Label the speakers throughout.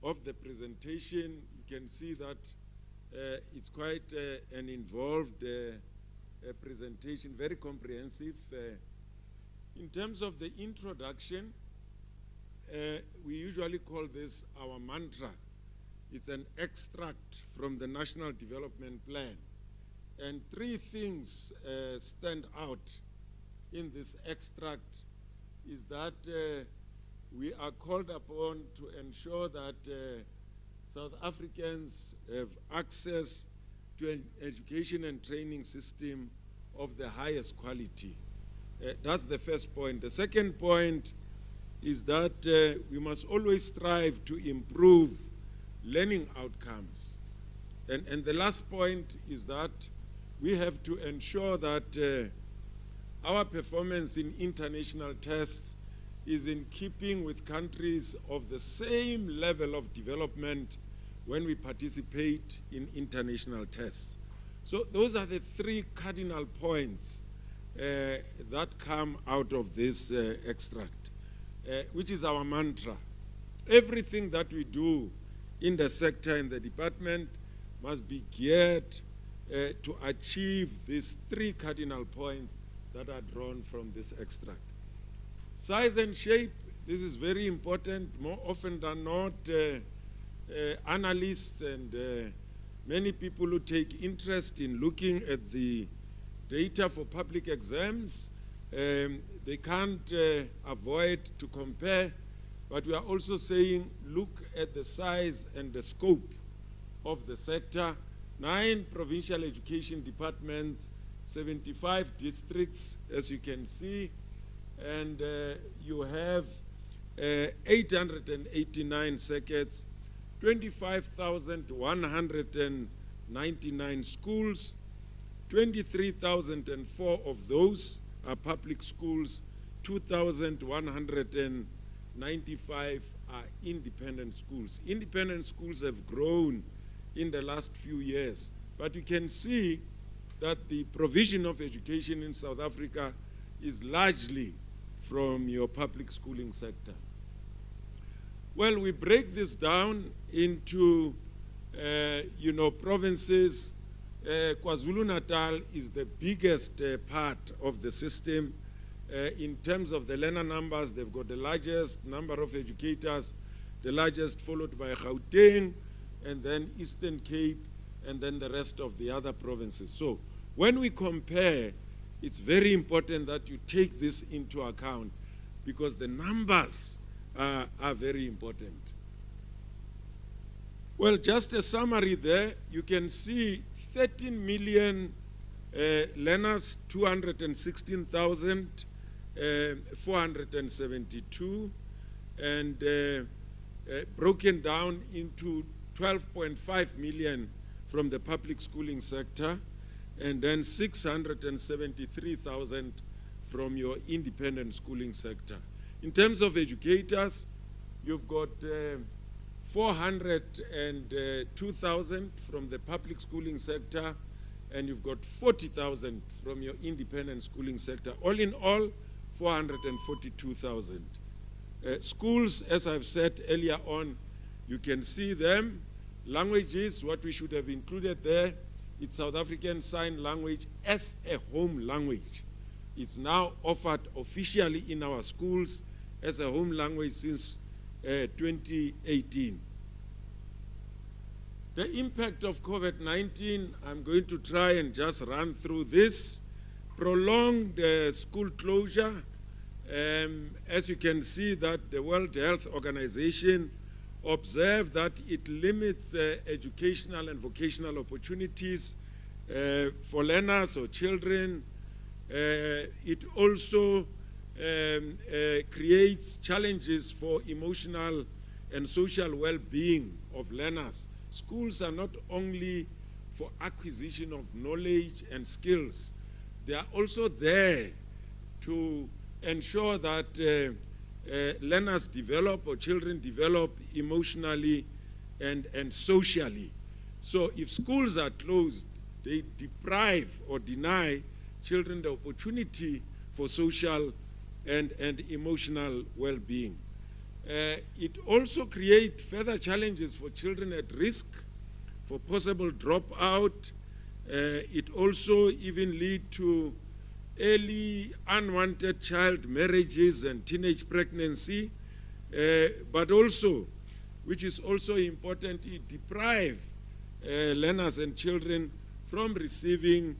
Speaker 1: of the presentation, you can see that it's quite an involved presentation, very comprehensive. In terms of the introduction, we usually call this our mantra. It's an extract from the National Development Plan. And three things stand out in this extract is that we are called upon to ensure that South Africans have access to an education and training system of the highest quality. That's the first point. The second point is that we must always strive to improve learning outcomes. And the last point is that we have to ensure that our performance in international tests is in keeping with countries of the same level of development when we participate in international tests. So those are the three cardinal points that come out of this extract, which is our mantra. Everything that we do in the sector, in the department, must be geared to achieve these three cardinal points that are drawn from this extract. Size and shape, this is very important. More often than not, analysts and many people who take interest in looking at the data for public exams, they can't avoid to compare, but we are also saying look at the size and the scope of the sector. 9 provincial education departments, 75 districts, as you can see, and you have 889 circuits, 25,199 schools, 23,004 of those are public schools, 2,195 are independent schools. Independent schools have grown in the last few years, but you can see that the provision of education in South Africa is largely from your public schooling sector. Well, we break this down into, provinces. KwaZulu-Natal is the biggest part of the system. In terms of the learner numbers, they've got the largest number of educators, the largest followed by Gauteng, and then Eastern Cape, and then the rest of the other provinces. So when we compare, it's very important that you take this into account because the numbers are very important. Well, just a summary there, you can see 13 million learners, 216,472, and broken down into 12.5 million from the public schooling sector, and then 673,000 from your independent schooling sector. In terms of educators, you've got 402,000 from the public schooling sector, and you've got 40,000 from your independent schooling sector. All in all, 442,000. Schools, as I've said earlier on, you can see them. Languages, what we should have included there, it's South African Sign Language as a home language. It's now offered officially in our schools as a home language since 2018. The impact of COVID-19, I'm going to try and just run through this. Prolonged school closure. As you can see that the World Health Organization observed that it limits educational and vocational opportunities for learners or children. It also creates challenges for emotional and social well-being of learners. Schools are not only for acquisition of knowledge and skills, they are also there to ensure that learners develop or children develop emotionally and socially. So if schools are closed, they deprive or deny children the opportunity for social and emotional well-being. It also creates further challenges for children at risk, for possible dropout. It also even lead to early unwanted child marriages and teenage pregnancy, but also, which is also important, it deprives learners and children from receiving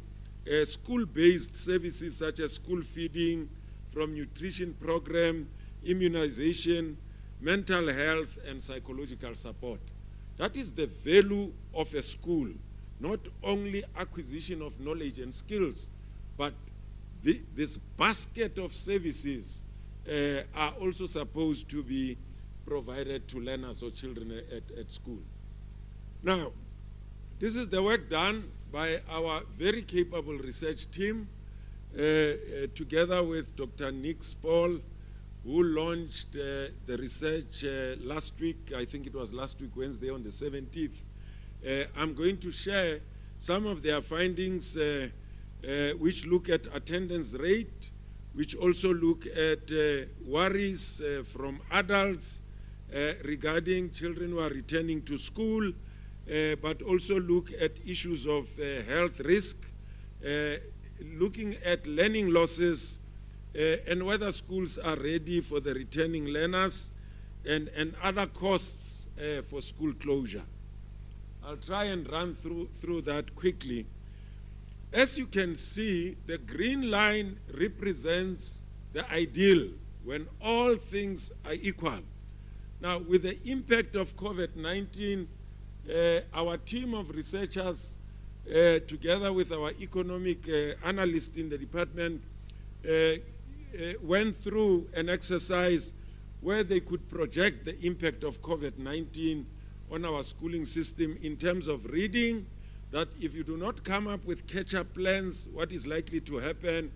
Speaker 1: school-based services such as school feeding, from nutrition program, immunization, mental health, and psychological support. That is the value of a school, not only acquisition of knowledge and skills, but this basket of services are also supposed to be provided to learners or children at school. Now, this is the work done by our very capable research team, together with Dr. Nick Spall, who launched the research last week. I think it was last week, Wednesday, on the 17th. I'm going to share some of their findings, which look at attendance rate, which also look at worries from adults regarding children who are returning to school, but also look at issues of health risk, looking at learning losses, and whether schools are ready for the returning learners, and other costs for school closure. I'll try and run through that quickly. As you can see, the green line represents the ideal when all things are equal. Now, with the impact of COVID-19, our team of researchers, together with our economic analyst in the department, went through an exercise where they could project the impact of COVID-19 on our schooling system in terms of reading, that if you do not come up with catch-up plans, what is likely to happen?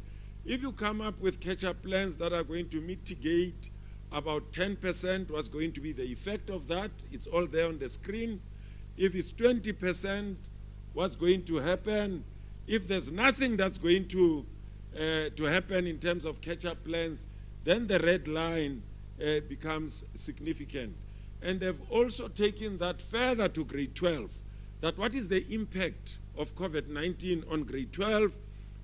Speaker 1: If you come up with catch-up plans that are going to mitigate about 10%, what's going to be the effect of that? It's all there on the screen. If it's 20%, what's going to happen? If there's nothing that's going to happen in terms of catch-up plans, then the red line becomes significant. And they've also taken that further to grade 12, that what is the impact of COVID-19 on grade 12?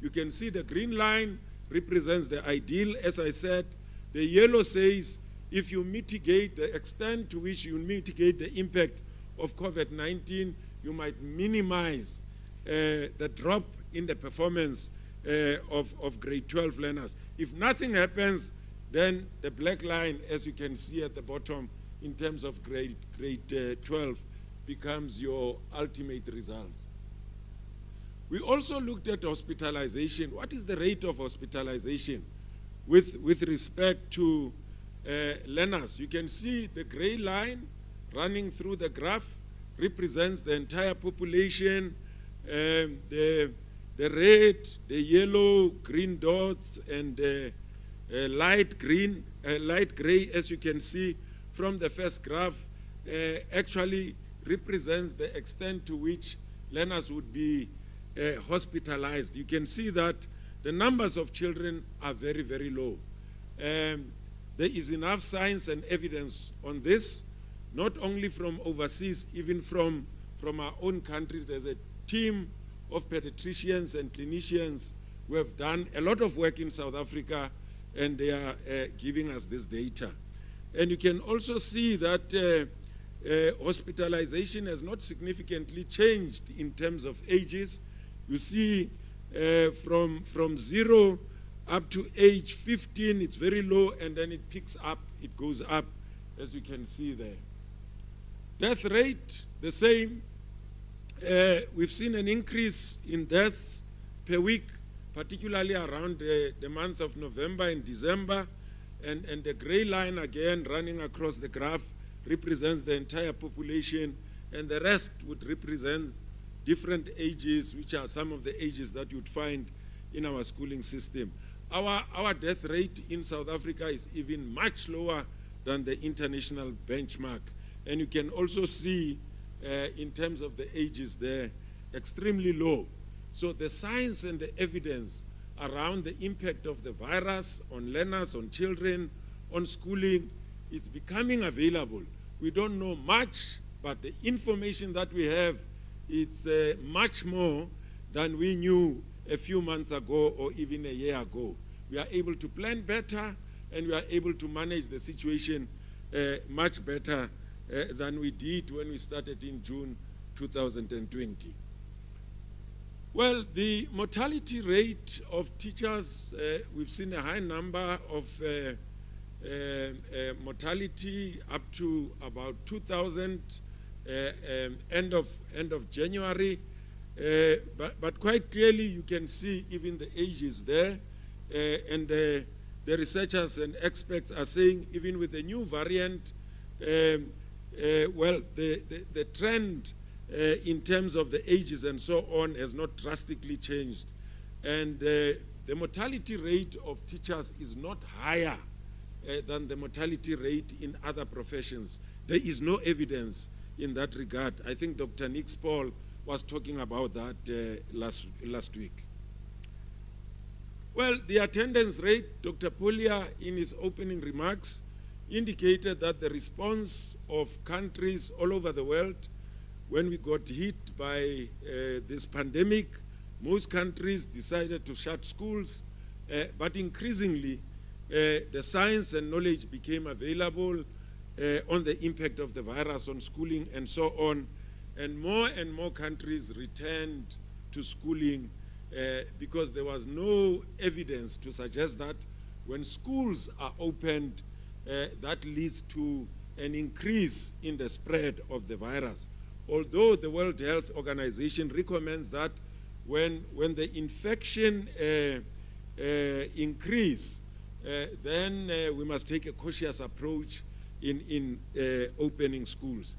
Speaker 1: You can see the green line represents the ideal, as I said. The yellow says if you mitigate the extent to which you mitigate the impact of COVID-19, you might minimize the drop in the performance of grade 12 learners. If nothing happens, then the black line, as you can see at the bottom, in terms of grade 12, becomes your ultimate results. We also looked at hospitalization. What is the rate of hospitalization with respect to learners? You can see the gray line running through the graph represents the entire population. The red, the yellow, green dots, and light gray, as you can see from the first graph, actually represents the extent to which learners would be hospitalized. You can see that the numbers of children are very, very low. There is enough science and evidence on this, not only from overseas, even from our own country. There's a team of pediatricians and clinicians who have done a lot of work in South Africa, and they are giving us this data. And you can also see that hospitalization has not significantly changed in terms of ages. You see from 0 up to age 15, it's very low, and then it picks up, it goes up, as you can see there. Death rate, the same. We've seen an increase in deaths per week, particularly around the month of November and December. And the gray line, again, running across the graph, represents the entire population, and the rest would represent different ages, which are some of the ages that you'd find in our schooling system. Our death rate in South Africa is even much lower than the international benchmark. And you can also see, in terms of the ages there, extremely low. So the science and the evidence around the impact of the virus on learners, on children, on schooling, It's becoming available. We don't know much, but the information that we have, it's much more than we knew a few months ago or even a year ago. We are able to plan better, and we are able to manage the situation much better than we did when we started in June 2020. Well, the mortality rate of teachers, we've seen a high number of mortality up to about 2,000 end of January. But quite clearly you can see even the ages there, and the researchers and experts are saying even with the new variant, well, the trend in terms of the ages and so on has not drastically changed. And the mortality rate of teachers is not higher than the mortality rate in other professions. There is no evidence in that regard. I think Dr. Nix Paul was talking about that last week. Well, the attendance rate, Dr. Polia in his opening remarks indicated that the response of countries all over the world when we got hit by this pandemic, most countries decided to shut schools, but increasingly the science and knowledge became available on the impact of the virus on schooling and so on, and more countries returned to schooling because there was no evidence to suggest that when schools are opened, that leads to an increase in the spread of the virus. Although the World Health Organization recommends that when the infection increase, then we must take a cautious approach in opening schools.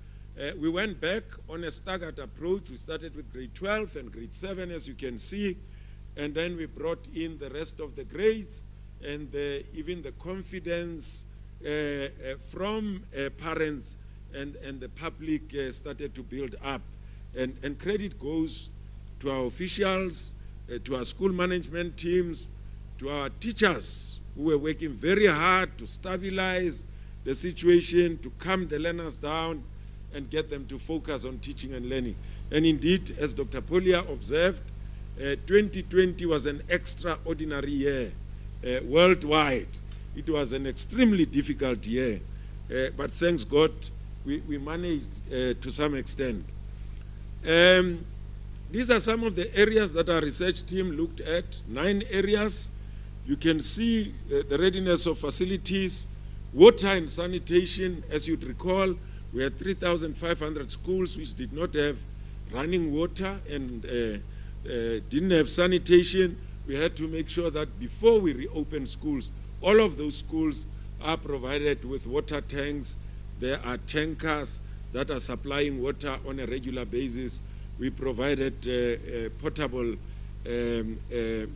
Speaker 1: We went back on a staggered approach. We started with grade 12 and grade 7, as you can see, and then we brought in the rest of the grades, and even the confidence from parents and the public started to build up. And credit goes to our officials, to our school management teams, to our teachers who were working very hard to stabilize the situation, to calm the learners down and get them to focus on teaching and learning. And indeed, as Dr. Polia observed, 2020 was an extraordinary year worldwide. It was an extremely difficult year, but thanks God, we managed to some extent. These are some of the areas that our research team looked at, 9 areas. You can see the readiness of facilities, water and sanitation. As you'd recall, we had 3,500 schools which did not have running water and didn't have sanitation. We had to make sure that before we reopen schools, all of those schools are provided with water tanks. There are tankers that are supplying water on a regular basis. We provided portable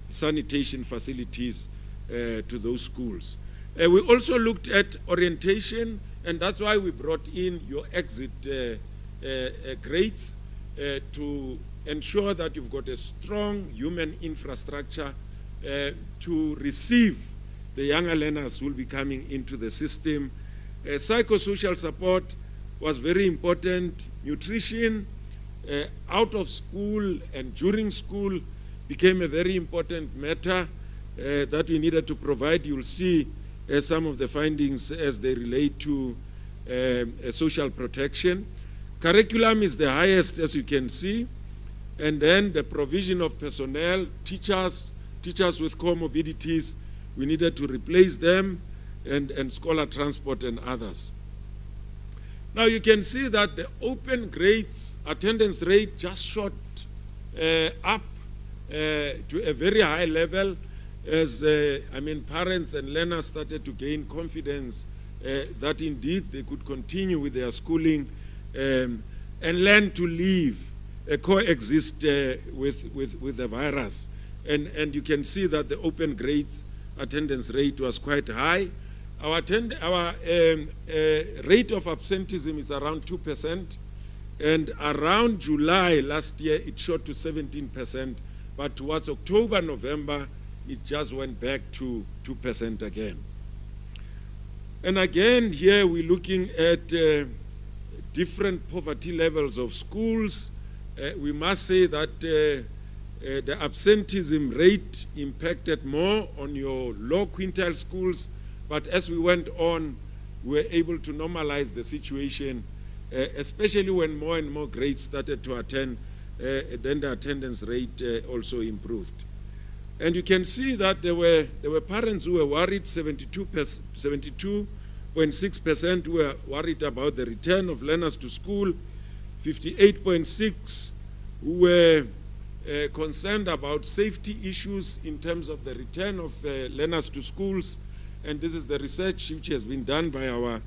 Speaker 1: sanitation facilities to those schools. We also looked at orientation, and that's why we brought in your exit grades to ensure that you've got a strong human infrastructure to receive the younger learners who will be coming into the system. Psychosocial support was very important. Nutrition, out of school and during school became a very important matter that we needed to provide. You'll see some of the findings as they relate to social protection. Curriculum is the highest, as you can see, and then the provision of personnel, teachers with comorbidities, we needed to replace them, and scholar transport and others. Now you can see that the open grades attendance rate just shot up to a very high level as parents and learners started to gain confidence that indeed they could continue with their schooling and learn to live, coexist with the virus. And you can see that the open grades attendance rate was quite high. Our rate of absenteeism is around 2%, and around July last year it shot to 17%, but towards October, November, it just went back to 2% again. And again, here we're looking at different poverty levels of schools. We must say that the absenteeism rate impacted more on your low quintile schools, but as we went on, we were able to normalize the situation, especially when more and more grades started to attend, then the attendance rate also improved. And you can see that there were parents who were worried, 72.6% were worried about the return of learners to school, 58.6% who were concerned about safety issues in terms of the return of learners to schools. And this is the research which has been done by our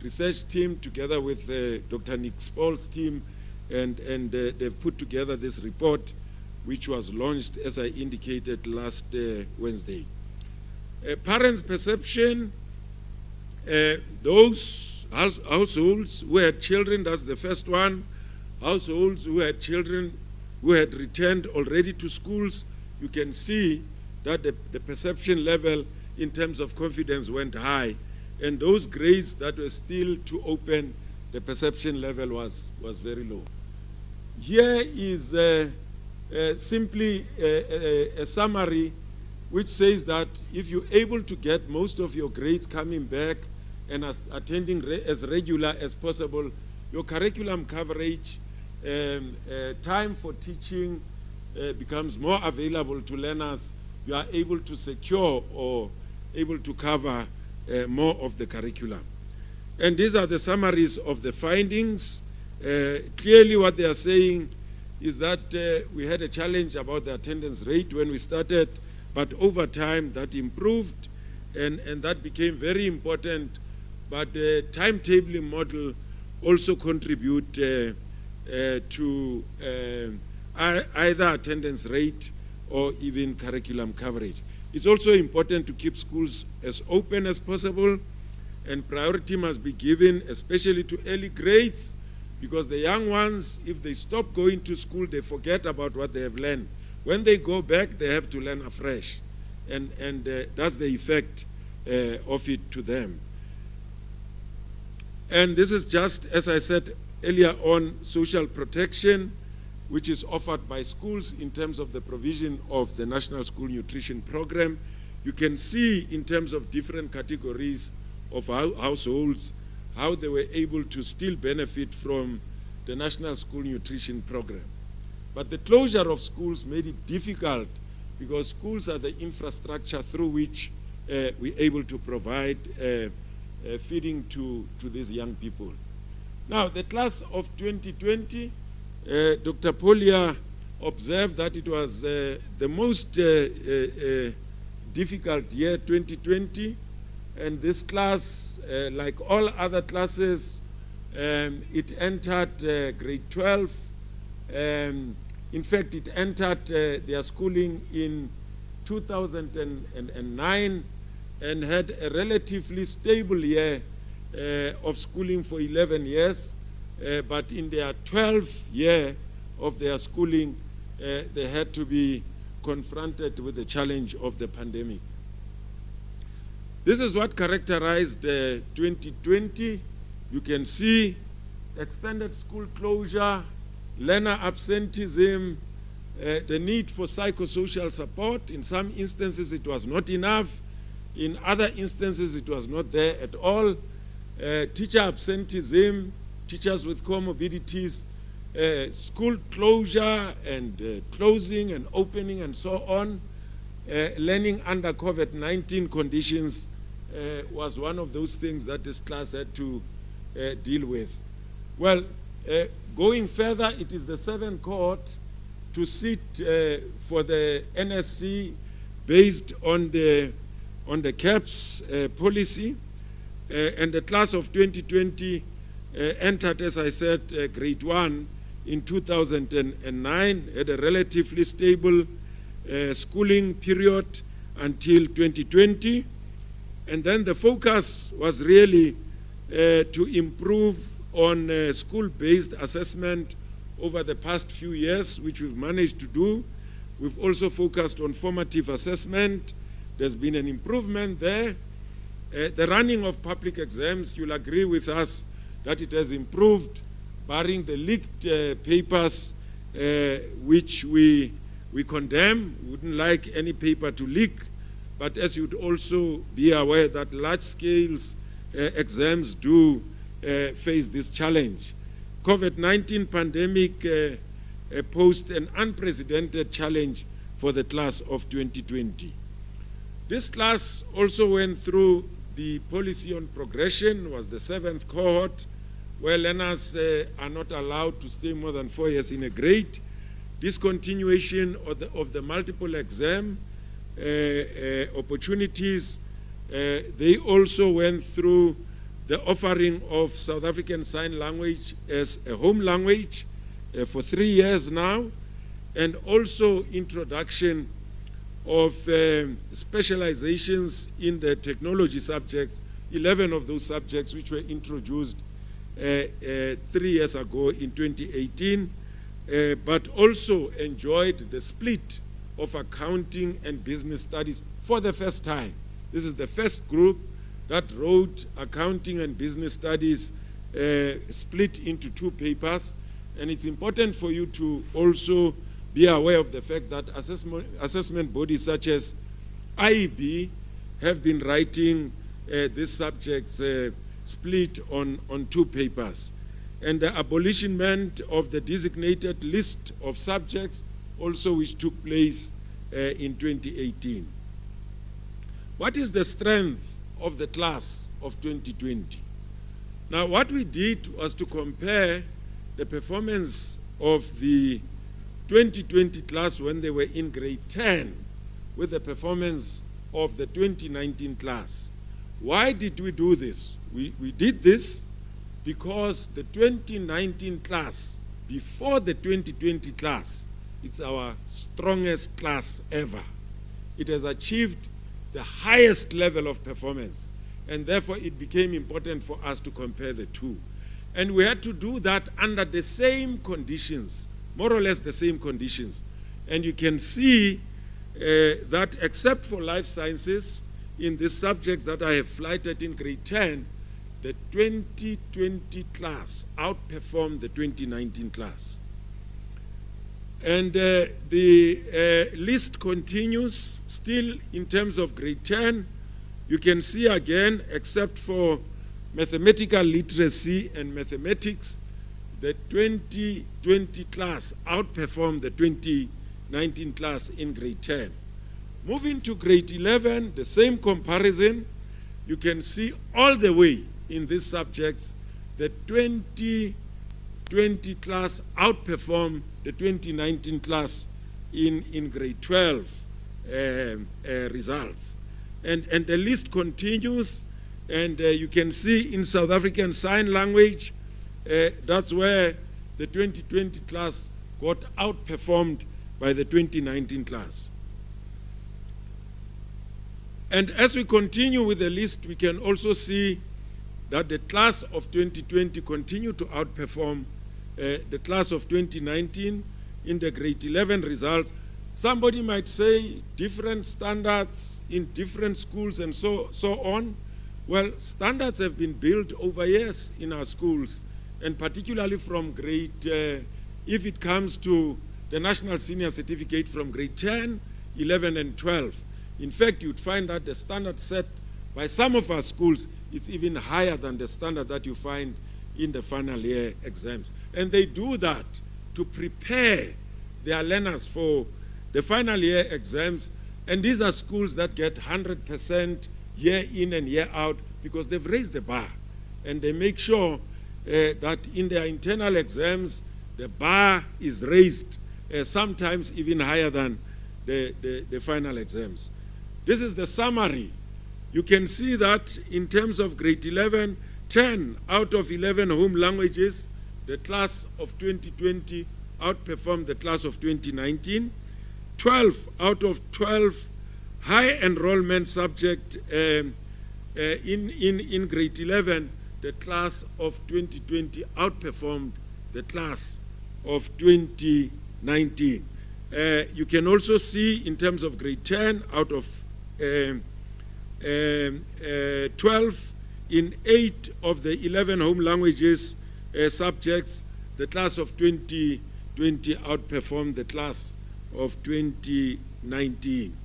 Speaker 1: research team together with Dr. Nick Spall's team, and they've put together this report, which was launched, as I indicated, last Wednesday. Parents' perception, those households who had children, that's the first one, households who had children who had returned already to schools, you can see that the perception level in terms of confidence went high. And those grades that were still to open, the perception level was very low. Here is simply a summary which says that if you're able to get most of your grades coming back and attending as regular as possible, your curriculum coverage, time for teaching becomes more available to learners. You are able to secure or able to cover more of the curriculum. And these are the summaries of the findings. Clearly what they are saying is that we had a challenge about the attendance rate when we started, but over time that improved, and that became very important. But the timetabling model also contribute to either attendance rate or even curriculum coverage. It's also important to keep schools as open as possible, and priority must be given especially to early grades, because the young ones, if they stop going to school, they forget about what they have learned. When they go back, they have to learn afresh, and that's the effect of it to them. And this is just, as I said earlier on, social protection, which is offered by schools in terms of the provision of the National School Nutrition Program. You can see in terms of different categories of households how they were able to still benefit from the National School Nutrition Program. But the closure of schools made it difficult, because schools are the infrastructure through which we're able to provide feeding to these young people. Now, the class of 2020, Dr. Polia observed that it was the most difficult year, 2020, and this class, like all other classes, it entered grade 12. In fact, it entered their schooling in 2009 and had a relatively stable year of schooling for 11 years. But in their 12th year of their schooling, they had to be confronted with the challenge of the pandemic. This is what characterized 2020. You can see extended school closure, learner absenteeism, the need for psychosocial support. In some instances, it was not enough. In other instances, it was not there at all. Teacher absenteeism, teachers with comorbidities, school closure and closing and opening and so on. Learning under COVID-19 conditions was one of those things that this class had to deal with. Well, going further, it is the 7th cohort to sit for the NSC based on the CAPS policy, and the class of 2020 entered, as I said, grade 1 in 2009, had a relatively stable schooling period until 2020. And then the focus was really to improve on school-based assessment over the past few years, which we've managed to do. We've also focused on formative assessment. There's been an improvement there. The running of public exams, you'll agree with us that it has improved, barring the leaked papers, which we condemn. We wouldn't like any paper to leak, but as you'd also be aware that large-scale exams do face this challenge. COVID-19 pandemic posed an unprecedented challenge for the class of 2020. This class also went through the policy on progression, was the 7th cohort, where learners are not allowed to stay more than 4 years in a grade. Discontinuation of the multiple exam opportunities. They also went through the offering of South African Sign Language as a home language for 3 years now, and also introduction of specializations in the technology subjects, 11 of those subjects which were introduced 3 years ago in 2018, but also enjoyed the split of accounting and business studies for the first time. This is the first group that wrote accounting and business studies split into 2 papers. And it's important for you to also be aware of the fact that assessment bodies such as IEB have been writing these subjects split on 2 papers. And the abolishment of the designated list of subjects also, which took place in 2018. What is the strength of the class of 2020? Now, what we did was to compare the performance of the 2020 class when they were in grade 10 with the performance of the 2019 class. Why did we do this? We did this because the 2019 class, before the 2020 class, it's our strongest class ever. It has achieved the highest level of performance, and therefore it became important for us to compare the two. And we had to do that under the same conditions, more or less the same conditions. And you can see that except for life sciences, in the subjects that I have flighted in grade 10, the 2020 class outperformed the 2019 class. And the list continues still in terms of grade 10. You can see again, except for mathematical literacy and mathematics, the 2020 class outperformed the 2019 class in grade 10. Moving to grade 11, the same comparison, you can see all the way in these subjects, the 2020 class outperformed the 2019 class in grade 12 results. And the list continues, and you can see in South African Sign Language, that's where the 2020 class got outperformed by the 2019 class. And as we continue with the list, we can also see that the class of 2020 continued to outperform the class of 2019 in the grade 11 results. Somebody might say different standards in different schools and so on. Well, standards have been built over years in our schools, and particularly from grade, if it comes to the National Senior Certificate from grade 10, 11, and 12. In fact, you'd find that the standard set by some of our schools is even higher than the standard that you find in the final year exams. And they do that to prepare their learners for the final year exams. And these are schools that get 100% year in and year out because they've raised the bar. And they make sure that in their internal exams, the bar is raised, sometimes even higher than the final exams. This is the summary. You can see that in terms of grade 11, 10 out of 11 home languages, the class of 2020 outperformed the class of 2019. 12 out of 12 high enrollment subject in grade 11, the class of 2020 outperformed the class of 2019. You can also see in terms of grade 10 out of 12 in 8 of the 11 home languages subjects. The class of 2020 outperformed the class of 2019.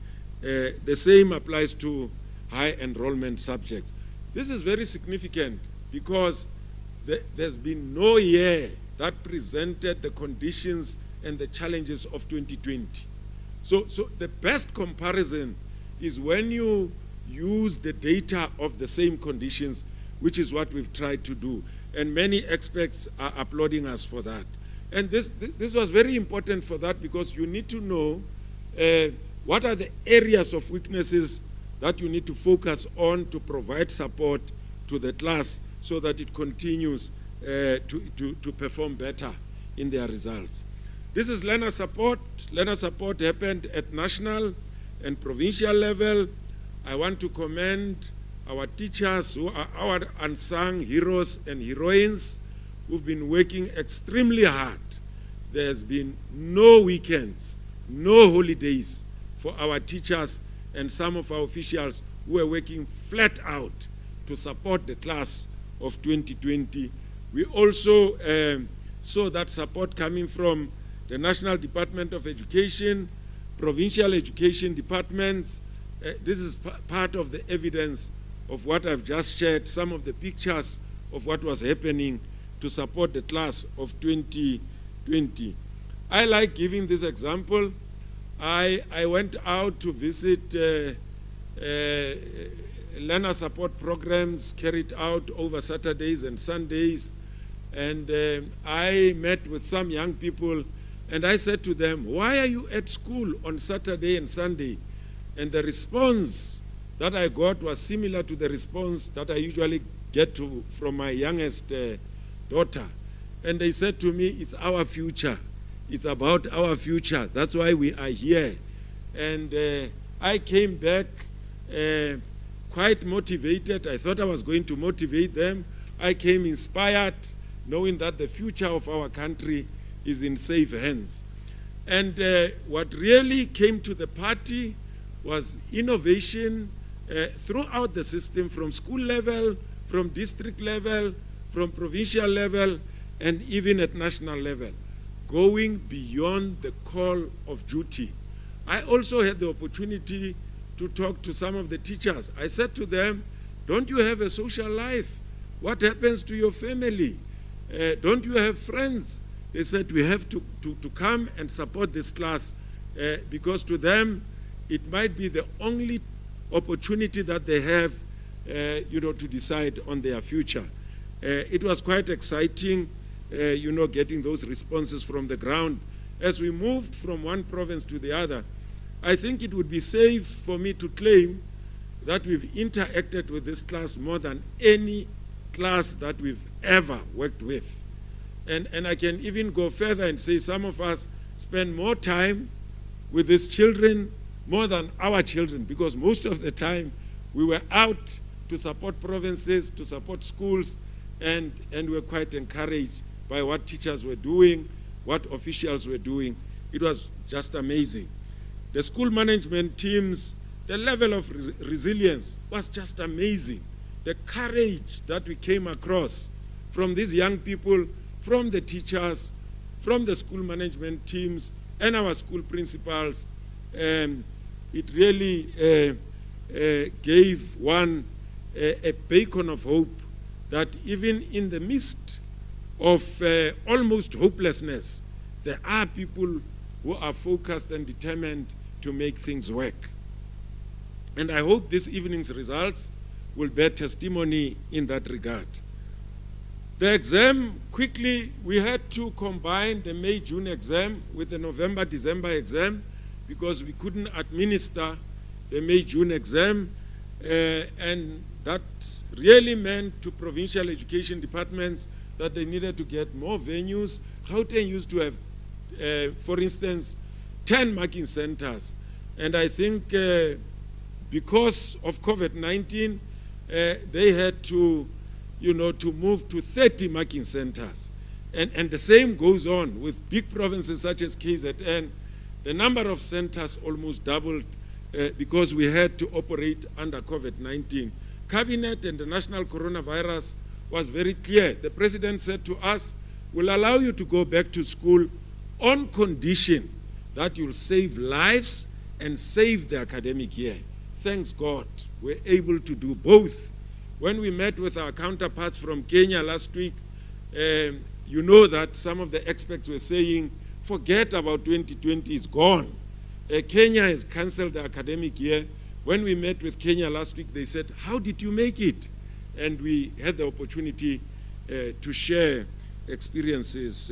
Speaker 1: The same applies to high enrollment subjects. This is very significant because there's been no year that presented the conditions and the challenges of 2020. So the best comparison is when you use the data of the same conditions, which is what we've tried to do. And many experts are applauding us for that. And this was very important for that, because you need to know what are the areas of weaknesses that you need to focus on to provide support to the class so that it continues to perform better in their results. This is learner support. Learner support happened at national and provincial level. I want to commend our teachers, who are our unsung heroes and heroines, who've been working extremely hard. There's been no weekends, no holidays for our teachers and some of our officials who are working flat out to support the class of 2020. We also saw that support coming from the National Department of Education, provincial education departments. This is part of the evidence of what I've just shared, some of the pictures of what was happening to support the class of 2020. I like giving this example. I went out to visit learner support programs carried out over Saturdays and Sundays, and I met with some young people, and I said to them, why are you at school on Saturday and Sunday? And the response that I got was similar to the response that I usually get from my youngest daughter. And they said to me, it's our future. It's about our future. That's why we are here. And I came back quite motivated. I thought I was going to motivate them. I came inspired, knowing that the future of our country is in safe hands. And what really came to the party was innovation throughout the system, from school level, from district level, from provincial level, and even at national level, going beyond the call of duty. I also had the opportunity to talk to some of the teachers. I said to them, don't you have a social life? What happens to your family? Don't you have friends? They said, we have to come and support this class because to them, it might be the only opportunity that they have to decide on their future. It was quite exciting, getting those responses from the ground. As we moved from one province to the other, I think it would be safe for me to claim that we've interacted with this class more than any class that we've ever worked with. And I can even go further and say some of us spend more time with these children more than our children, because most of the time we were out to support provinces, to support schools, and we were quite encouraged by what teachers were doing, what officials were doing. It was just amazing. The school management teams, the level of resilience was just amazing. The courage that we came across from these young people, from the teachers, from the school management teams, and our school principals, it really gave one a beacon of hope that even in the midst of almost hopelessness, there are people who are focused and determined to make things work. And I hope this evening's results will bear testimony in that regard. The exam, quickly, we had to combine the May-June exam with the November-December exam because we couldn't administer the May-June exam, and that really meant to provincial education departments that they needed to get more venues. Gauteng used to have, for instance, 10 marking centers, and I think because of COVID-19, they had to move to 30 marking centers. And the same goes on with big provinces such as KZN. The number of centers almost doubled because we had to operate under COVID-19. Cabinet and the national coronavirus was very clear. The president said to us, we'll allow you to go back to school on condition that you'll save lives and save the academic year. Thanks God, we're able to do both. When we met with our counterparts from Kenya last week, you know that some of the experts were saying, forget about 2020, it's gone. Kenya has canceled the academic year. When we met with Kenya last week, they said, how did you make it? And we had the opportunity to share experiences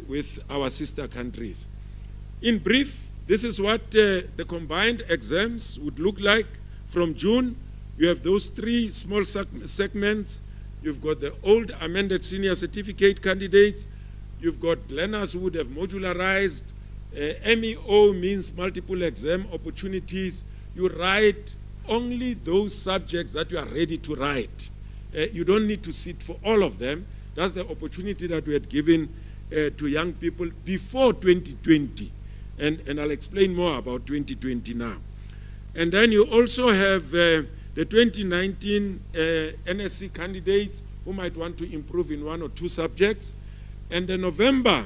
Speaker 1: with our sister countries. In brief, this is what the combined exams would look like. From June, you have those three small segments. You've got the old amended senior certificate candidates. You've got learners who would have modularized. MEO means multiple exam opportunities. You write only those subjects that you are ready to write. You don't need to sit for all of them. That's the opportunity that we had given to young people before 2020. And I'll explain more about 2020 now. And then you also have the 2019 NSC candidates who might want to improve in one or two subjects. And the November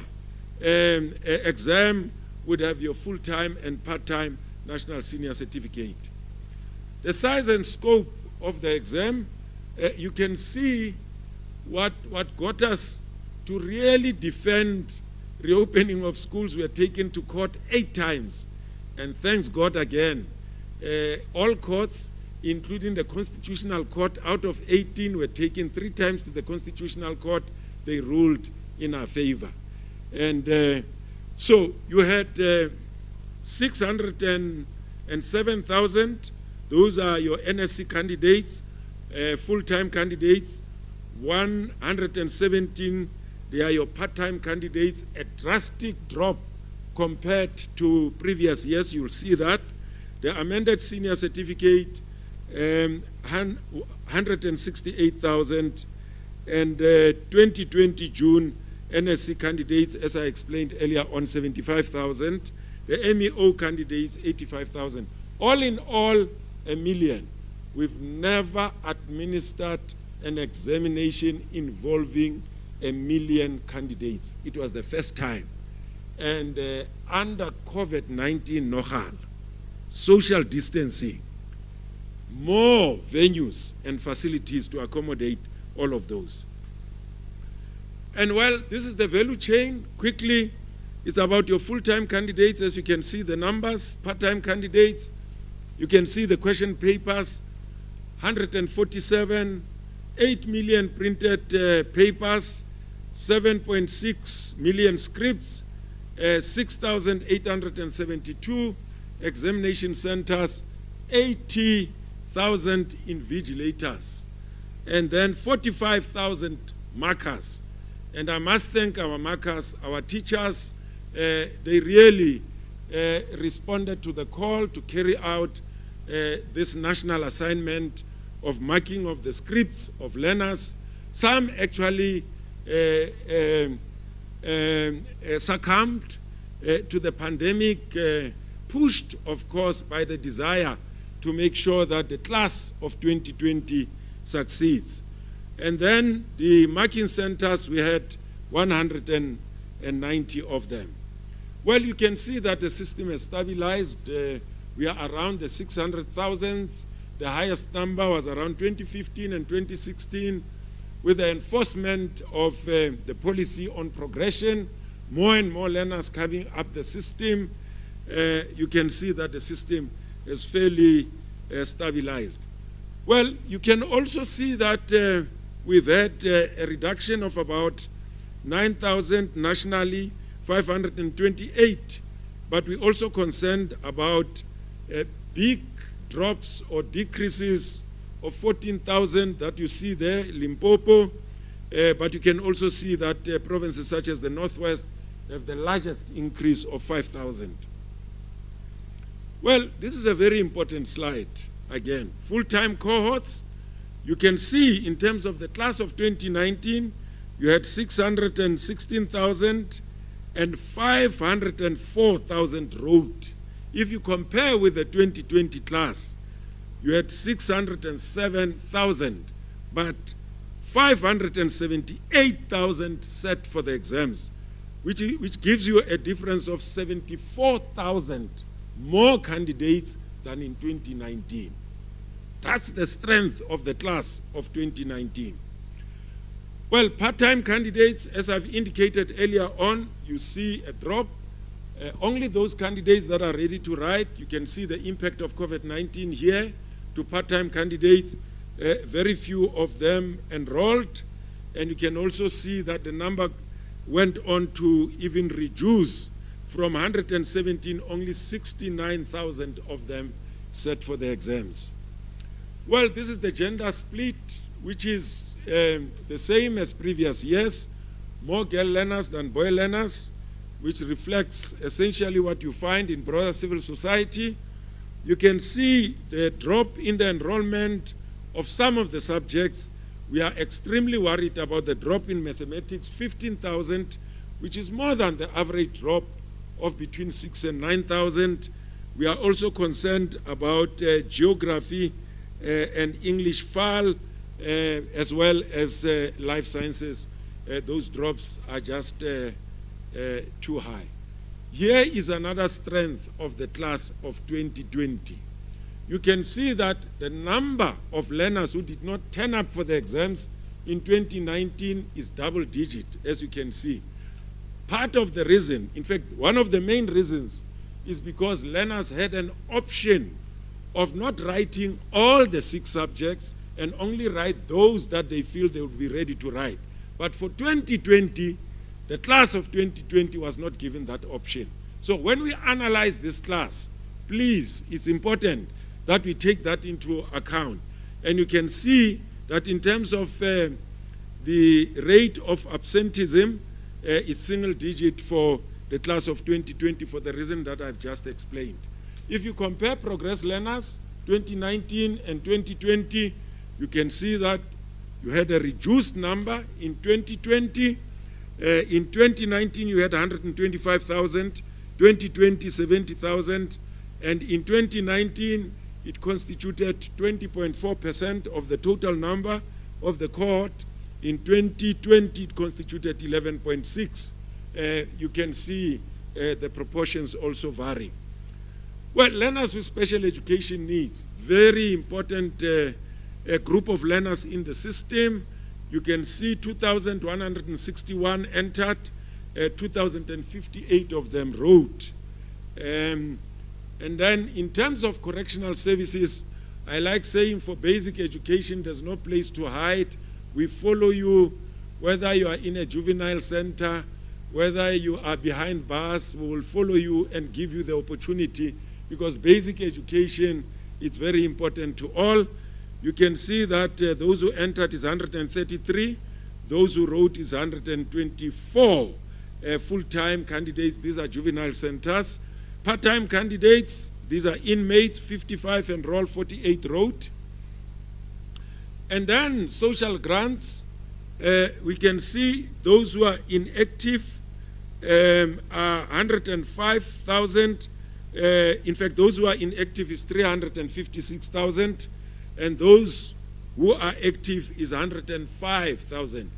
Speaker 1: exam would have your full-time and part-time national senior certificate. The size and scope of the exam, you can see what got us to really defend reopening of schools. We were taken to court 8 times. And thanks God again, all courts, including the Constitutional Court, out of 18 were taken 3 times to the Constitutional Court. They ruled in our favor. And so you had 607,000. Those are your NSC candidates, full-time candidates. 117, they are your part-time candidates. A drastic drop compared to previous years, you'll see that. The amended senior certificate, 168,000, and 2020 June, NSC candidates, as I explained earlier, on 75,000. The MEO candidates, 85,000. All in all, 1 million. We've never administered an examination involving 1 million candidates. It was the first time. And under COVID-19 nohal, social distancing, more venues and facilities to accommodate all of those. And well, this is the value chain. Quickly, it's about your full-time candidates. As you can see, the numbers, part-time candidates. You can see the question papers, 147, 8 million printed papers, 7.6 million scripts, 6,872 examination centers, 80,000 invigilators, and then 45,000 markers. And I must thank our markers, our teachers. They really responded to the call to carry out this national assignment of marking of the scripts of learners. Some actually succumbed to the pandemic, pushed, of course, by the desire to make sure that the class of 2020 succeeds. And then the marking centers, we had 190 of them. Well, you can see that the system has stabilized. We are around the 600,000. The highest number was around 2015 and 2016. With the enforcement of the policy on progression, more and more learners coming up the system, you can see that the system is fairly stabilized. Well, you can also see that we've had a reduction of about 9,000 nationally, 528, but we also concerned about big drops or decreases of 14,000 that you see there, Limpopo, but you can also see that provinces such as the Northwest have the largest increase of 5,000. Well, this is a very important slide. Again, full-time cohorts, you can see in terms of the class of 2019, you had 616,000 and 504,000 wrote If you compare with the 2020 class, you had 607,000, but 578,000 set for the exams, which gives you a difference of 74,000 more candidates than in 2019. That's the strength of the class of 2019. Well, part-time candidates, as I've indicated earlier on, you see a drop. Only those candidates that are ready to write, you can see the impact of COVID-19 here to part-time candidates. Very few of them enrolled, and you can also see that the number went on to even reduce from 117, only 69,000 of them set for the exams. Well, this is the gender split, which is the same as previous years, more girl learners than boy learners, which reflects essentially what you find in broader civil society. You can see the drop in the enrollment of some of the subjects. We are extremely worried about the drop in mathematics, 15,000, which is more than the average drop of between 6,000 and 9,000. We are also concerned about geography and English FAL, as well as life sciences. Those drops are just too high. Here is another strength of the class of 2020. You can see that the number of learners who did not turn up for the exams in 2019 is double digit, as you can see. Part of the reason, in fact, one of the main reasons, is because learners had an option of not writing all the 6 subjects and only write those that they feel they would be ready to write. But for 2020, the class of 2020 was not given that option. So when we analyze this class, please, it's important that we take that into account. And you can see that in terms of the rate of absenteeism, it's single digit for the class of 2020 for the reason that I've just explained. If you compare progress learners, 2019 and 2020, you can see that you had a reduced number in 2020. In 2019, you had 125,000, 2020, 70,000, and in 2019, it constituted 20.4% of the total number of the cohort. In 2020, it constituted 11.6%. You can see the proportions also vary. Well, learners with special education needs, very important group of learners in the system. You can see 2,161 entered, 2,058 of them wrote. And then in terms of correctional services, I like saying for basic education, there's no place to hide. We follow you, whether you are in a juvenile center, whether you are behind bars, we will follow you and give you the opportunity, because basic education is very important to all. You can see that those who entered is 133, those who wrote is 124 full-time candidates. These are juvenile centers. Part-time candidates, these are inmates, 55 enrolled, 48 wrote. And then social grants, we can see those who are inactive are 105,000. In fact, those who are inactive is 356,000. And those who are active is 105,000.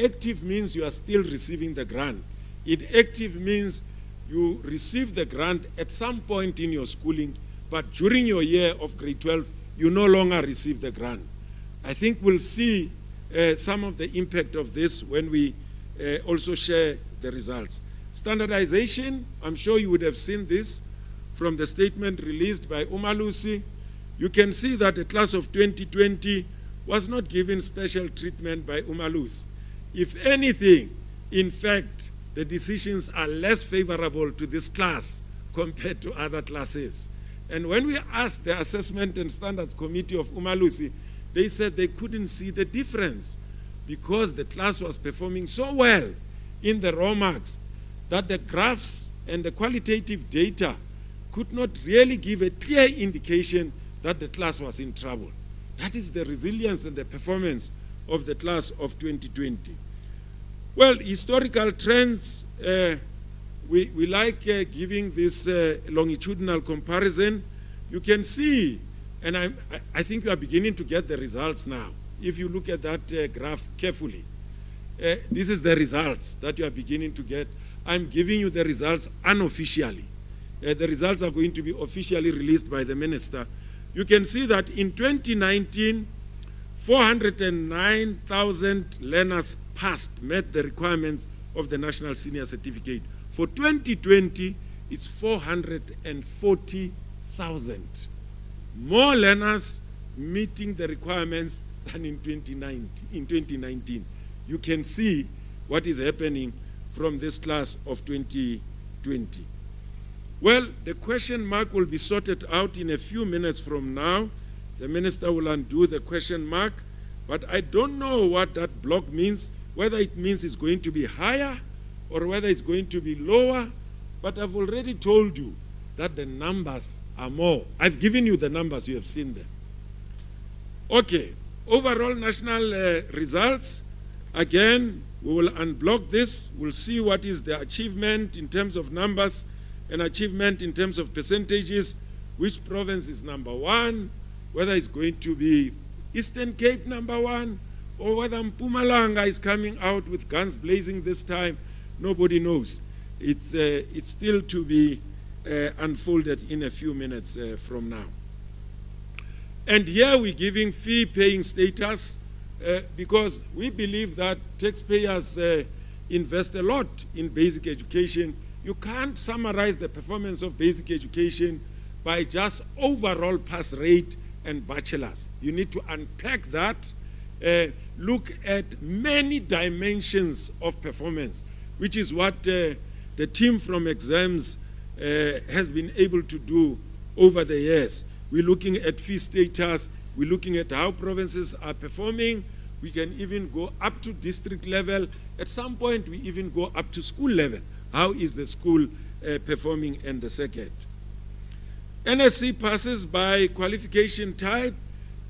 Speaker 1: Active means you are still receiving the grant. Inactive means you receive the grant at some point in your schooling, but during your year of grade 12, you no longer receive the grant. I think we'll see some of the impact of this when we also share the results. Standardization, I'm sure you would have seen this from the statement released by Umalusi. You can see that the class of 2020 was not given special treatment by Umalusi. If anything, in fact, the decisions are less favorable to this class compared to other classes. And when we asked the Assessment and Standards Committee of Umalusi, they said they couldn't see the difference because the class was performing so well in the raw marks that the graphs and the qualitative data could not really give a clear indication that the class was in trouble. That is the resilience and the performance of the class of 2020. Well, historical trends, we like giving this longitudinal comparison. You can see, and I think you are beginning to get the results now. If you look at that graph carefully, this is the results that you are beginning to get. I'm giving you the results unofficially. The results are going to be officially released by the minister. You can see that in 2019, 409,000 learners met the requirements of the National Senior Certificate. For 2020, it's 440,000. More learners meeting the requirements than in 2019. You can see what is happening from this class of 2020. Well, the question mark will be sorted out in a few minutes from now. The minister will undo the question mark, but I don't know what that block means, whether it means it's going to be higher or whether it's going to be lower, but I've already told you that the numbers are more. I've given you the numbers, you have seen them. Okay, overall national results. Again, we will unblock this. We'll see what is the achievement in terms of numbers and achievement in terms of percentages, which province is number one, whether it's going to be Eastern Cape number one, or whether Mpumalanga is coming out with guns blazing this time. Nobody knows. It's still to be unfolded in a few minutes from now. And here we're giving fee-paying status because we believe that taxpayers invest a lot in basic education. You can't summarize the performance of basic education by just overall pass rate and bachelors. You need to unpack that, look at many dimensions of performance, which is what the team from exams has been able to do over the years. We're looking at fee status, we're looking at how provinces are performing. We can even go up to district level. At some point, we even go up to school level. How is the school performing and the second? NSC passes by qualification type.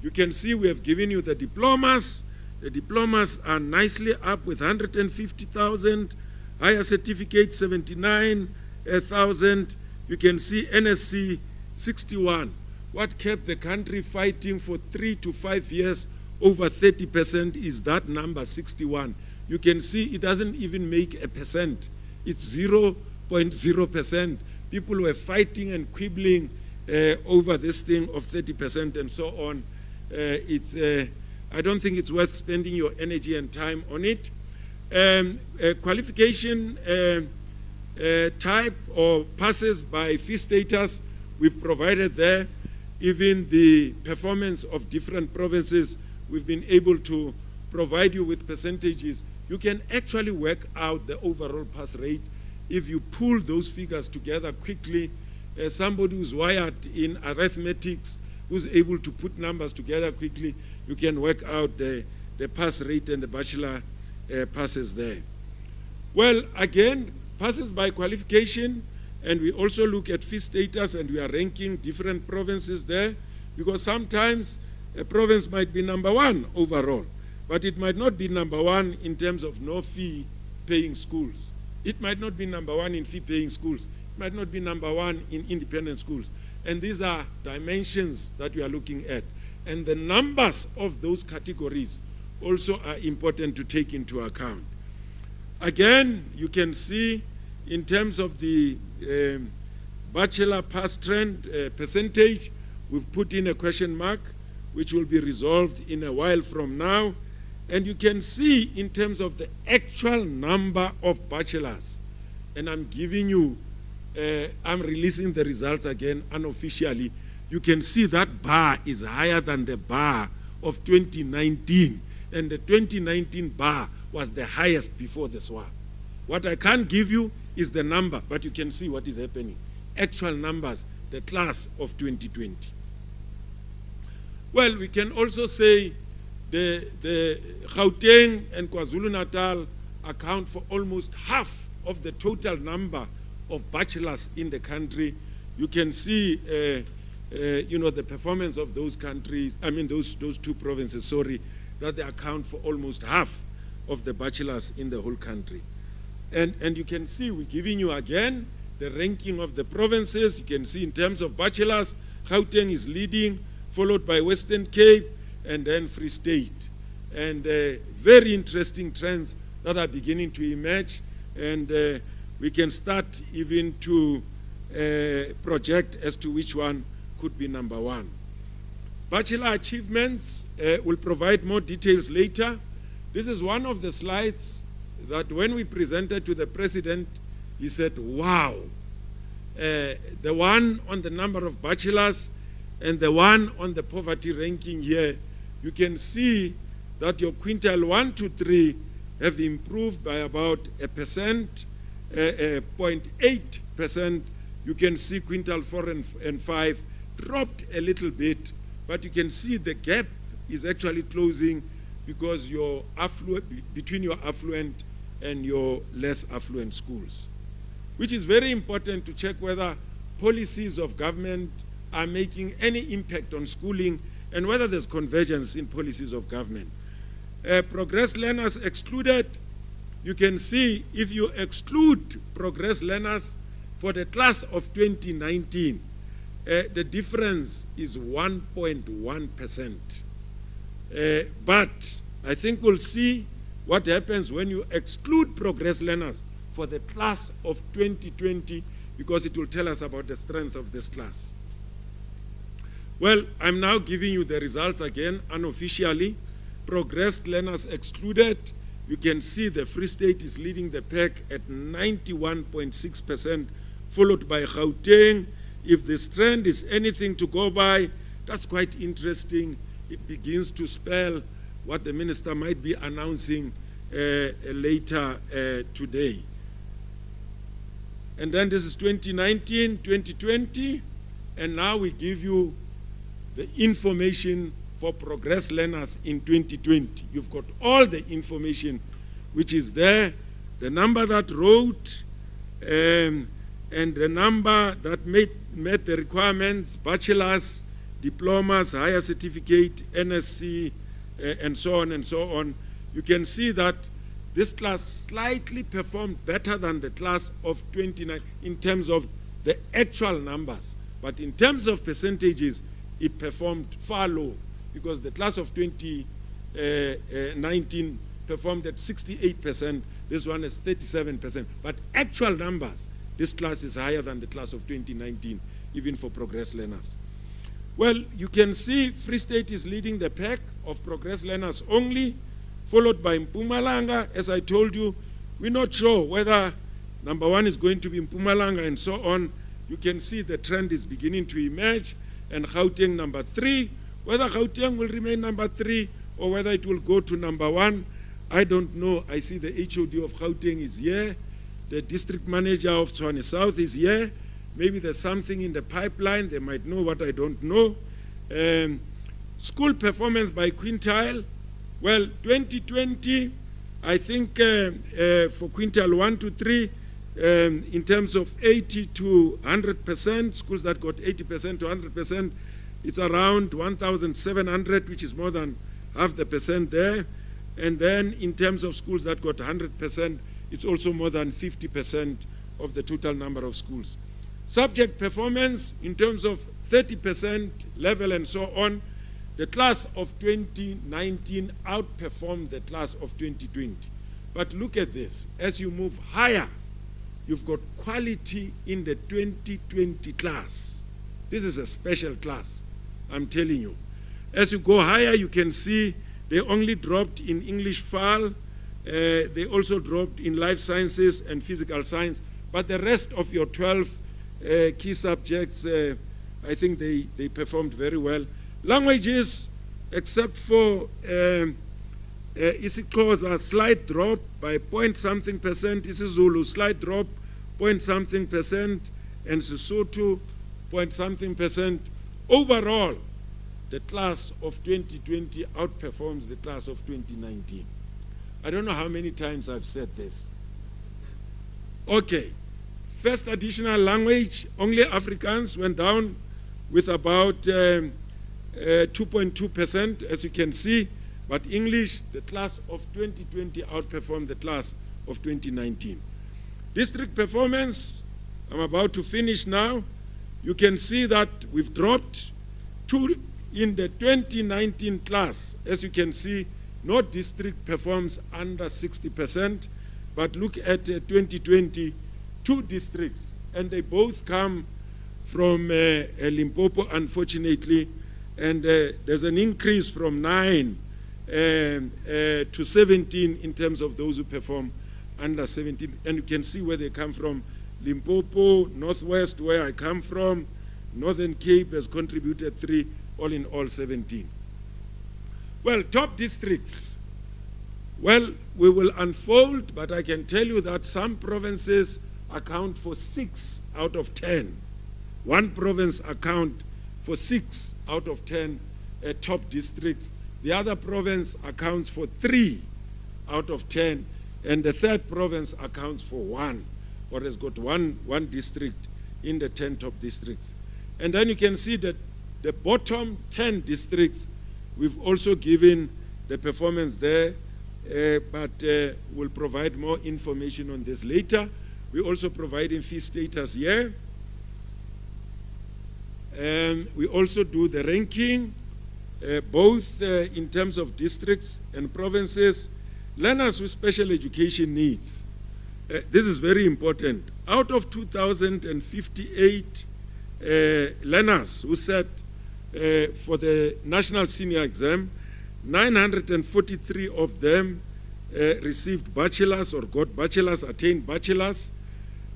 Speaker 1: You can see we have given you the diplomas. The diplomas are nicely up with 150,000. Higher certificate, 79,000. You can see NSC, 61. What kept the country fighting for 3 to 5 years, over 30%, is that number, 61. You can see it doesn't even make a percent. It's 0.0%. People were fighting and quibbling over this thing of 30% and so on. I don't think it's worth spending your energy and time on it. Qualification type or passes by fee status, we've provided there. Even the performance of different provinces, we've been able to provide you with percentages. You can actually work out the overall pass rate if you pull those figures together quickly. Somebody who's wired in arithmetics, who's able to put numbers together quickly, you can work out the pass rate and the bachelor passes there. Well, again, passes by qualification, and we also look at fee status, and we are ranking different provinces there, because sometimes a province might be number one overall, but it might not be number one in terms of no fee paying schools. It might not be number one in fee paying schools. It might not be number one in independent schools. And these are dimensions that we are looking at. And the numbers of those categories also are important to take into account. Again, you can see in terms of the bachelor pass trend percentage, we've put in a question mark, which will be resolved in a while from now. And you can see in terms of the actual number of bachelors, and I'm giving you, I'm releasing the results again unofficially. You can see that bar is higher than the bar of 2019. And the 2019 bar was the highest before this one. What I can't give you is the number, but you can see what is happening. Actual numbers, the class of 2020. Well, we can also say the Gauteng and KwaZulu-Natal account for almost half of the total number of bachelors in the country. You can see, the performance of those countries, those two provinces, that they account for almost half of the bachelors in the whole country. And you can see we're giving you again the ranking of the provinces. You can see in terms of bachelors, Gauteng is leading, followed by Western Cape, and then Free State. And very interesting trends that are beginning to emerge, and we can start even to project as to which one could be number one. Bachelor achievements, will provide more details later. This is one of the slides that when we presented to the president, he said, wow, the one on the number of bachelors and the one on the poverty ranking here, you can see that your quintile 1 to 3 have improved by about 0.8%. You can see quintile 4 and 5 dropped a little bit, but you can see the gap is actually closing because your between your affluent and your less affluent schools, which is very important to check whether policies of government are making any impact on schooling and whether there's convergence in policies of government. Progress learners excluded. You can see if you exclude progress learners for the class of 2019, the difference is 1.1%. But I think we'll see what happens when you exclude progress learners for the class of 2020, because it will tell us about the strength of this class. Well, I'm now giving you the results again, unofficially. Progressed learners excluded. You can see the Free State is leading the pack at 91.6%, followed by Gauteng. If this trend is anything to go by, that's quite interesting. It begins to spell what the minister might be announcing later today. And then this is 2019, 2020, and now we give you the information for progress learners in 2020. You've got all the information which is there, the number that wrote, and the number that met the requirements, bachelors, diplomas, higher certificate, NSC, and so on and so on. You can see that this class slightly performed better than the class of 29 in terms of the actual numbers. But in terms of percentages, it performed far low, because the class of 2019 performed at 68%, this one is 37%. But actual numbers, this class is higher than the class of 2019, even for progress learners. Well, you can see Free State is leading the pack of progress learners only, followed by Mpumalanga. As I told you, we're not sure whether number one is going to be Mpumalanga and so on. You can see the trend is beginning to emerge, and Gauteng number 3. Whether Gauteng will remain number 3 or whether it will go to number 1, I don't know. I see the HOD of Gauteng is here. The district manager of Tshwane South is here. Maybe there's something in the pipeline. They might know what I don't know. School performance by quintile. Well, 2020, I think for quintile 1 to 3, in terms of 80 to 100%, schools that got 80% to 100%, it's around 1,700, which is more than half the percent there. And then in terms of schools that got 100%, it's also more than 50% of the total number of schools. Subject performance in terms of 30% level and so on, the class of 2019 outperformed the class of 2020. But look at this, as you move higher, you've got quality in the 2020 class. This is a special class, I'm telling you. As you go higher, you can see they only dropped in English FAL, they also dropped in life sciences and physical science, but the rest of your 12 key subjects, I think they performed very well. Languages, except for isiXhosa, slight drop by point-something percent, isiZulu, slight drop, point-something percent, and Sesotho, point-something percent. Overall, the class of 2020 outperforms the class of 2019. I don't know how many times I've said this. Okay, first additional language, only Afrikaans went down with about 2.2%, as you can see, but English, the class of 2020 outperformed the class of 2019. District performance, I'm about to finish now. You can see that we've dropped in the 2019 class. As you can see, no district performs under 60%, but look at 2020, 2 districts, and they both come from Limpopo, unfortunately, and there's an increase from 9 to 17 in terms of those who perform under 17, and you can see where they come from. Limpopo, Northwest, where I come from, Northern Cape has contributed 3, all in all 17. Well, top districts. Well, we will unfold, but I can tell you that some provinces account for 6 out of 10. One province account for 6 out of 10 top districts. The other province accounts for 3 out of 10, and the third province accounts for 1, or has got one district in the 10 top districts. And then you can see that the bottom 10 districts, we've also given the performance there, but we'll provide more information on this later. We're also providing fee status here. And we also do the ranking, both in terms of districts and provinces. Learners with special education needs. This is very important. Out of 2,058 learners who sat for the national senior exam, 943 of them received bachelor's or got bachelor's, attained bachelor's,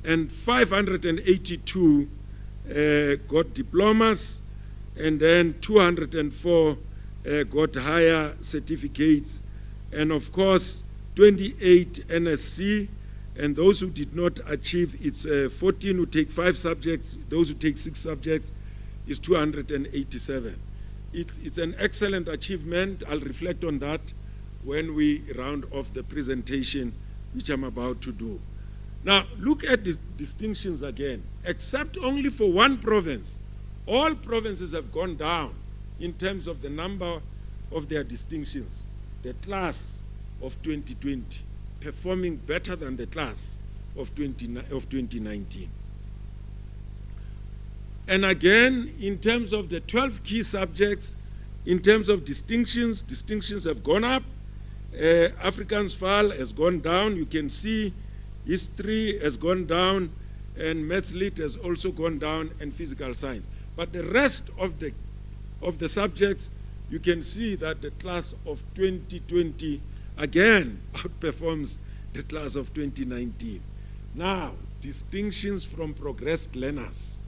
Speaker 1: and 582 got diplomas, and then 204 got higher certificates, and of course 28 NSC, and those who did not achieve, it's 14 who take 5 subjects, those who take 6 subjects is 287. It's an excellent achievement. I'll reflect on that when we round off the presentation, which I'm about to do. Now, look at the distinctions again. Except only for one province, all provinces have gone down in terms of the number of their distinctions. The class of 2020, performing better than the class of 2019. And again, in terms of the 12 key subjects, in terms of distinctions have gone up. Afrikaans Fal has gone down. You can see history has gone down, and Maths Lit has also gone down, and physical science. But the rest of the subjects, you can see that the class of 2020 again outperforms the class of 2019. Now, distinctions from progressed learners.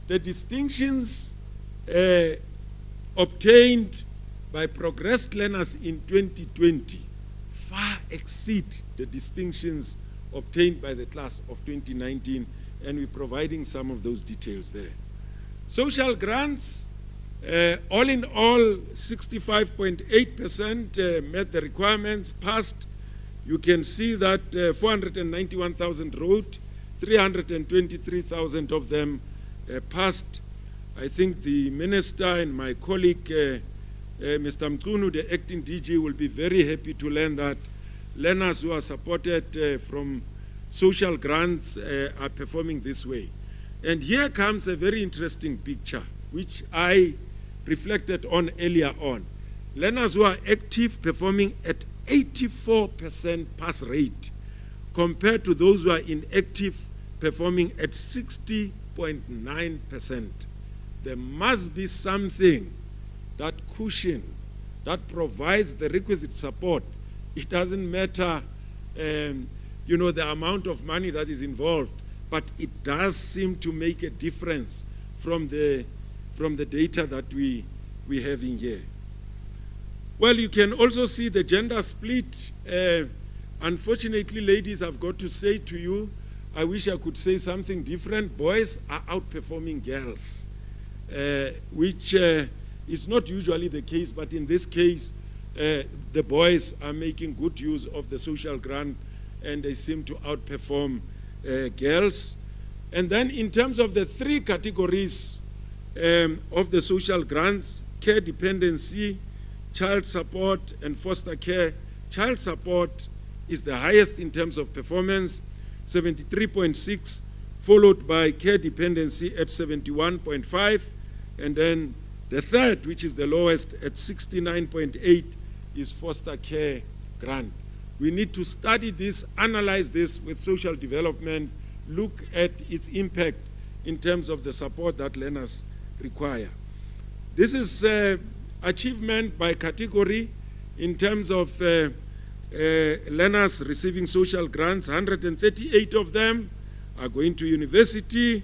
Speaker 1: The distinctions obtained by progressed learners in 2020 far exceed the distinctions obtained by the class of 2019, and we're providing some of those details there. Social grants, all in all, 65.8% met the requirements, passed. You can see that 491,000 wrote, 323,000 of them passed. I think the minister and my colleague, Mr. Mkunu, the acting DG, will be very happy to learn that learners who are supported from social grants are performing this way. And here comes a very interesting picture, which I reflected on earlier on. Learners who are active performing at 84% pass rate, compared to those who are inactive performing at 60.9%. There must be something, that cushion, that provides the requisite support. It doesn't matter, the amount of money that is involved, but it does seem to make a difference from the data that we have in here. Well, you can also see the gender split. Unfortunately, ladies, I've got to say to you, I wish I could say something different. Boys are outperforming girls, which is not usually the case, but in this case, the boys are making good use of the social grant, and they seem to outperform girls. And then in terms of the 3 categories of the social grants, care dependency, child support, and foster care, child support is the highest in terms of performance. 73.6, followed by care dependency at 71.5, and then the third, which is the lowest, at 69.8, is foster care grant. We need to study this, analyze this with social development, look at its impact in terms of the support that learners require. This is achievement by category in terms of learners receiving social grants. 138 of them are going to university,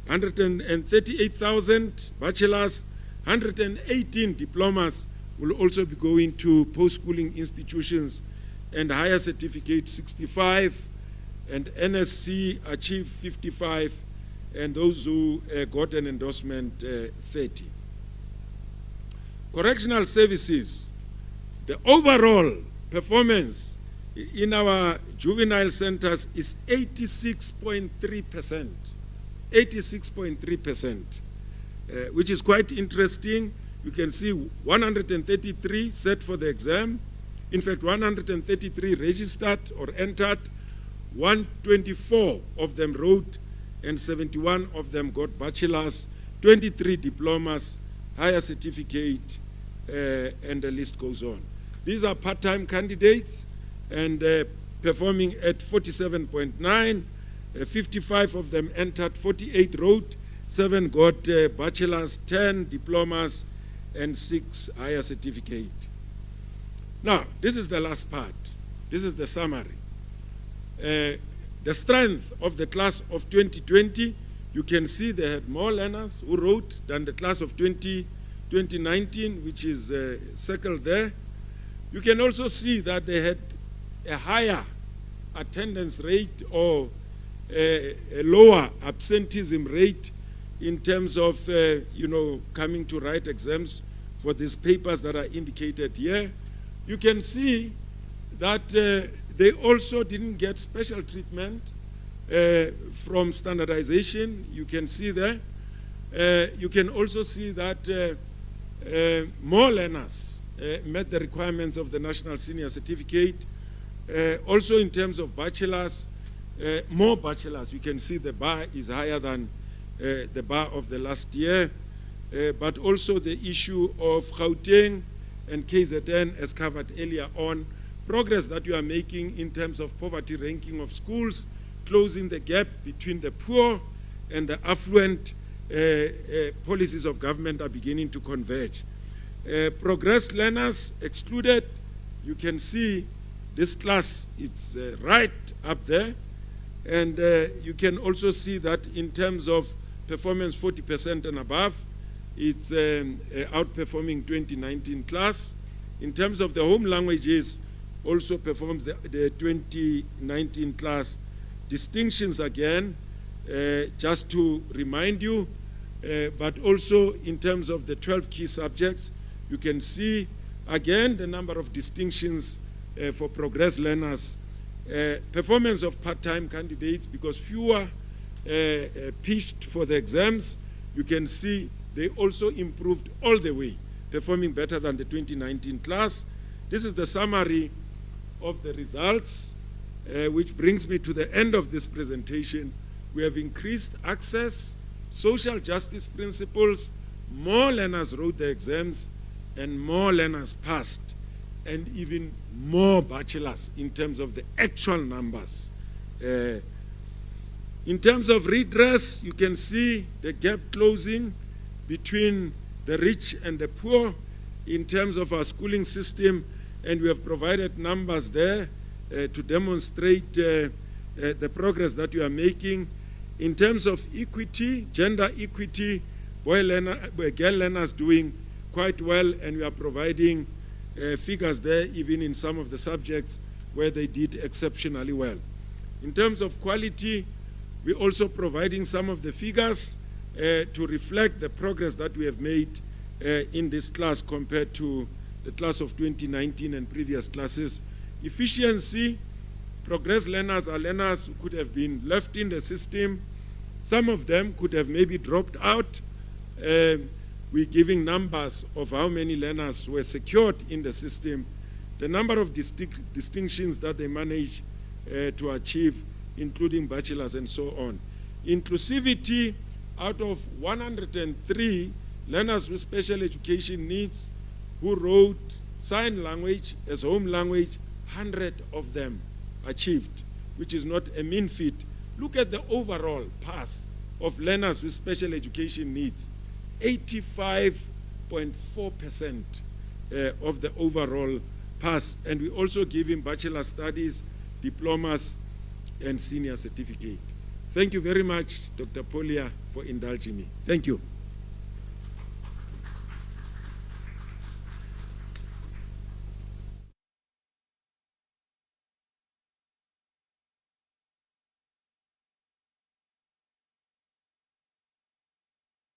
Speaker 1: 138,000 bachelors, 118 diplomas will also be going to post-schooling institutions, and higher certificate 65, and NSC achieved 55, and those who got an endorsement 30. Correctional services, the overall performance in our juvenile centers is 86.3%, 86.3%, which is quite interesting. You can see 133 set for the exam. In fact, 133 registered or entered, 124 of them wrote, and 71 of them got bachelors, 23 diplomas, higher certificate, and the list goes on. These are part-time candidates and performing at 47.9. 55 of them entered, 48 wrote, 7 got bachelors, 10 diplomas, and 6 higher certificate. Now, this is the last part. This is the summary. The strength of the class of 2020, you can see they had more learners who wrote than the class of 2019, which is circled there. You can also see that they had a higher attendance rate or a lower absenteeism rate in terms of, coming to write exams for these papers that are indicated here. You can see that they also didn't get special treatment from standardization. You can see there. You can also see that more learners met the requirements of the National Senior Certificate. Also in terms of bachelors, more bachelors. You can see the bar is higher than the bar of the last year. But also the issue of Gauteng and KZN, as covered earlier on, progress that you are making in terms of poverty ranking of schools, closing the gap between the poor and the affluent. Policies of government are beginning to converge. Progressed learners excluded, you can see this class is right up there. And you can also see that in terms of performance 40% and above, it's outperforming 2019 class. In terms of the home languages, also performs the 2019 class. Distinctions again, just to remind you, but also in terms of the 12 key subjects, you can see again the number of distinctions for progressed learners. Performance of part-time candidates, because fewer pitched for the exams, you can see they also improved all the way, performing better than the 2019 class. This is the summary of the results, which brings me to the end of this presentation. We have increased access, social justice principles, more learners wrote the exams, and more learners passed, and even more bachelors in terms of the actual numbers. In terms of redress, you can see the gap closing between the rich and the poor in terms of our schooling system, and we have provided numbers there to demonstrate the progress that you are making. In terms of equity, gender equity, girl learners doing quite well, and we are providing figures there even in some of the subjects where they did exceptionally well. In terms of quality, we're also providing some of the figures to reflect the progress that we have made in this class compared to the class of 2019 and previous classes. Efficiency, progressed learners are learners who could have been left in the system. Some of them could have maybe dropped out. We're giving numbers of how many learners were secured in the system, the number of distinctions that they managed to achieve, including bachelors and so on. Inclusivity, out of 103 learners with special education needs who wrote sign language as home language, 100 of them achieved, which is not a mean feat. Look at the overall pass of learners with special education needs. 85.4% of the overall pass. And we also give him bachelor studies, diplomas, and senior certificate. Thank you very much, Dr. Polia, for indulging me. Thank you.